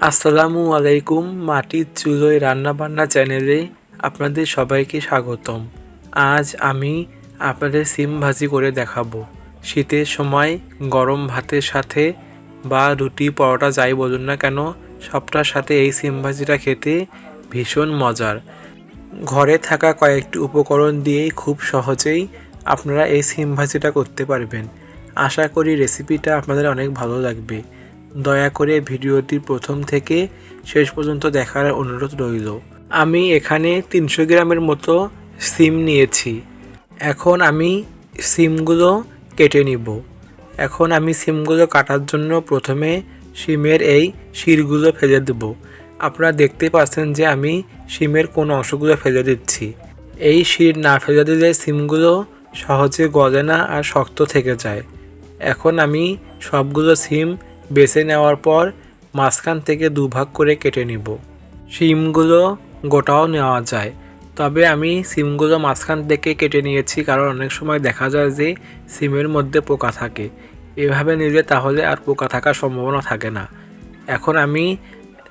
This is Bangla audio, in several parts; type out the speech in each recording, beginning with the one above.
আসসালামু আলাইকুম। মাটির চুলোয় রান্নাবান্না চ্যানেলে আপনাদের সবাইকে স্বাগতম। আজ আমি আপনাদের সিম ভাজি করে দেখাবো। শীতের সময় গরম ভাতের সাথে বা রুটি পরোটা যাই বলুন না কেন, সবটার সাথে এই সিম ভাজিটা খেতে ভীষণ মজার। ঘরে থাকা কয়েকটি উপকরণ দিয়েই খুব সহজেই আপনারা এই সিম ভাজিটা করতে পারবেন। আশা করি রেসিপিটা আপনাদের অনেক ভালো লাগবে। দয়া করে ভিডিওটি প্রথম থেকে শেষ পর্যন্ত দেখার অনুরোধ রইল। আমি এখানে 300 গ্রামের মতো সিম নিয়েছি। এখন আমি সিমগুলো কেটে নিব। এখন আমি সিমগুলো কাটার জন্য প্রথমে সিমের এই শিরগুলো ফেলে দেব। আপনারা দেখতে পাচ্ছেন যে আমি সিমের কোন অংশগুলো ফেলে দিচ্ছি। এই শির না ফেলে দিলে সিমগুলো সহজে গলে না আর শক্ত থেকে যায়। এখন আমি সবগুলো সিম বেছে নেওয়ার পর মাঝখান থেকে দুভাগ করে কেটে নিব। সিমগুলো গোটাও নেওয়া যায়, তবে আমি সিমগুলো মাঝখান থেকে কেটে নিয়েছি কারণ অনেক সময় দেখা যায় যে সিমের মধ্যে পোকা থাকে। এভাবে নিলে তাহলে আর পোকা থাকার সম্ভাবনা থাকে না। এখন আমি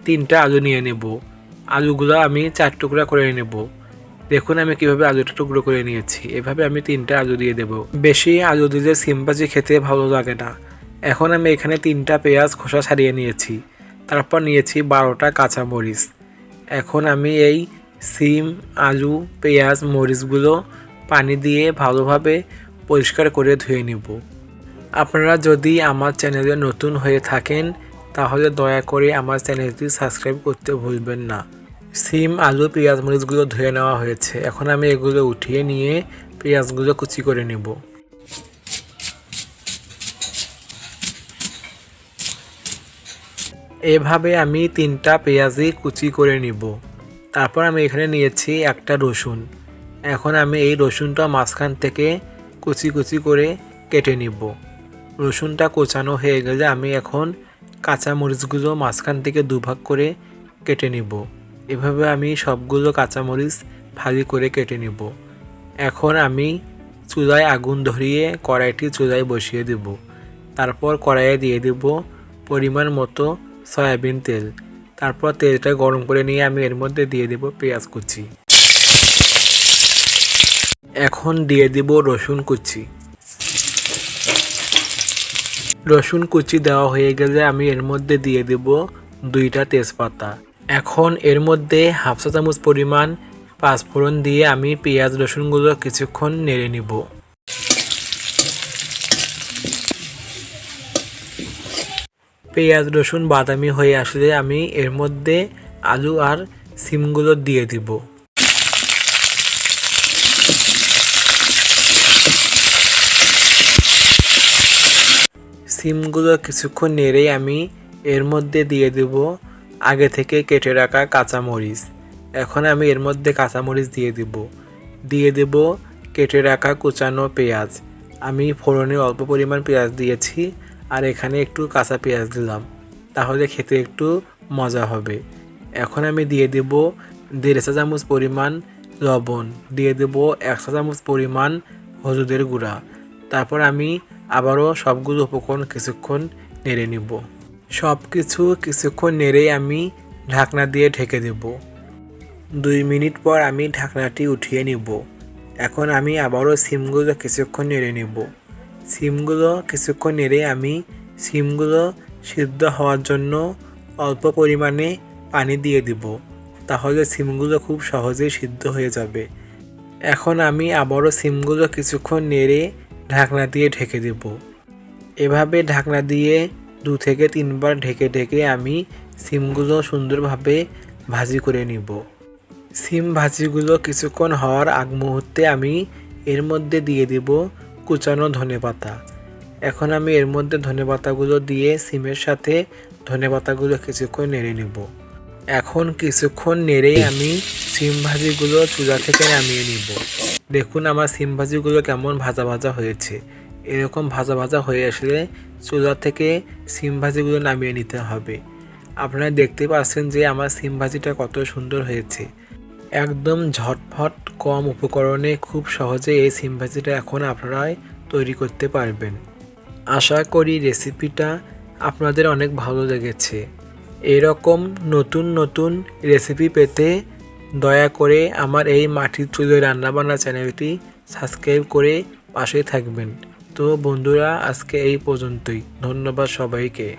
3টা আলু নিয়ে নেব। আলুগুলো আমি 4 টুকরা করে নেব। দেখুন আমি কিভাবে আলুটা টুকরো করে নিয়েছি। এভাবে আমি 3টা আলু দিয়ে দেব। বেশি আলু দিলে সিম ভাজি খেতে ভালো লাগে না। এখন আমি এখানে 3টা পেঁয়াজ খোসা ছাড়িয়ে নিয়েছি। তারপর নিয়েছি 12টা কাঁচামরিচ। এখন আমি এই সিম, আলু, পেঁয়াজ, মরিচগুলো পানি দিয়ে ভালোভাবে পরিষ্কার করে ধুয়ে নেব। আপনারা যদি আমার চ্যানেলে নতুন হয়ে থাকেন তাহলে দয়া করে আমার চ্যানেলটি সাবস্ক্রাইব করতে ভুলবেন না। সিম, আলু, পেঁয়াজ, মরিচগুলো ধুয়ে নেওয়া হয়েছে। এখন আমি এগুলো উঠিয়ে নিয়ে পেঁয়াজগুলো কুচি করে নেব। এভাবে আমি 3টা পেঁয়াজই কুচি করে নিব। তারপর আমি এখানে নিয়েছি একটা রসুন। এখন আমি এই রসুনটা মাঝখান থেকে কুচি কুচি করে কেটে নিব। রসুনটা কোচানো হয়ে গেলে আমি এখন কাঁচামরিচগুলো মাঝখান থেকে দুভাগ করে কেটে নিব। এভাবে আমি সবগুলো কাঁচামরিচ ভাজি করে কেটে নিব। এখন আমি চুলায় আগুন ধরিয়ে কড়াইটি চুলায় বসিয়ে দেব। তারপর কড়াইয়ে দিয়ে দেব পরিমাণ মতো সয়াবিন তেল। তারপর তেলটা গরম করে নিয়ে আমি এর মধ্যে দিয়ে দেব পেঁয়াজ কুচি। এখন দিয়ে দেব রসুন কুচি। রসুন কুচি দেওয়া হয়ে গেলে আমি এর মধ্যে দিয়ে দেব 2টা তেজপাতা। এখন এর মধ্যে হাফ চা চামচ পরিমাণ পাঁচফোড়ন দিয়ে আমি পেঁয়াজ রসুনগুলো কিছুক্ষণ নেড়ে নিব। পেঁয়াজ রসুন বাদামি হয়ে আসলে আমি এর মধ্যে আলু আর সিমগুলো দিয়ে দিব। সিমগুলো কিছুক্ষণ নেড়েই আমি এর মধ্যে দিয়ে দেব আগে থেকে কেটে রাখা কাঁচামরিচ। এখন আমি এর মধ্যে কাঁচামরিচ দিয়ে দেব কেটে রাখা কুচানো পেঁয়াজ। আমি ফোড়নে অল্প পরিমাণ পেঁয়াজ দিয়েছি আর এখানে একটু কাঁচা পেঁয়াজ দিলাম, তাহলে খেতে একটু মজা হবে। এখন আমি দিয়ে দেব 1.5 চা চামচ পরিমাণ লবণ, দিয়ে দেব 1 চা চামচ পরিমাণ হলুদের গুঁড়া। তারপর আমি আবারও সবগুলো উপকরণ কিছুক্ষণ নেড়ে নিব। সব কিছু কিছুক্ষণ নেড়েই আমি ঢাকনা দিয়ে ঢেকে দেব। 2 মিনিট পর আমি ঢাকনাটি উঠিয়ে নিব। এখন আমি আবারও সিমগুলো কিছুক্ষণ নেড়ে নিব। সিমগুলো কিছুক্ষণ নেড়ে আমি সিমগুলো সিদ্ধ হওয়ার জন্য অল্প পরিমাণে পানি দিয়ে দিব, তাহলে সিমগুলো খুব সহজেই সিদ্ধ হয়ে যাবে। এখন আমি আবারও সিমগুলো কিছুক্ষণ নেড়ে ঢাকনা দিয়ে ঢেকে দেব। এভাবে ঢাকনা দিয়ে 2 থেকে 3 বার ঢেকে ঢেকে আমি সিমগুলো সুন্দরভাবে ভাজি করে নিব। সিম ভাজিগুলো কিছুক্ষণ হওয়ার আগ মুহূর্তে আমি এর মধ্যে দিয়ে দেব কুচানো ধনেপাতা। এখন আমি এর মধ্যে ধনেপাতাগুলো দিয়ে সিমের সাথে ধনেপাতাগুলো কিছুক্ষণ নেড়ে নেব। এখন কিছুক্ষণ নেড়েই আমি সিম ভাজিগুলো চুলা থেকে নামিয়ে নিব। দেখুন আমার সিম ভাজিগুলো কেমন ভাজা ভাজা হয়েছে। এরকম ভাজা ভাজা হয়ে আসলে চুলা থেকে সিম ভাজিগুলো নামিয়ে নিতে হবে। আপনারা দেখতে পাচ্ছেন যে আমার সিম ভাজিটা কত সুন্দর হয়েছে। একদম ঝটফট কম উপকরণে খুব সহজে এই সিম ভাজিটা এখন আপনারাই তৈরি করতে পারবেন। আশা করি রেসিপিটা আপনাদের অনেক ভালো লেগেছে। এরকম নতুন নতুন রেসিপি পেতে দয়া করে আমার এই মাটির চুলোয় রান্নাবান্না চ্যানেলটি সাবস্ক্রাইব করে পাশে থাকবেন। তো বন্ধুরা, আজকে এই পর্যন্তই। ধন্যবাদ সবাইকে।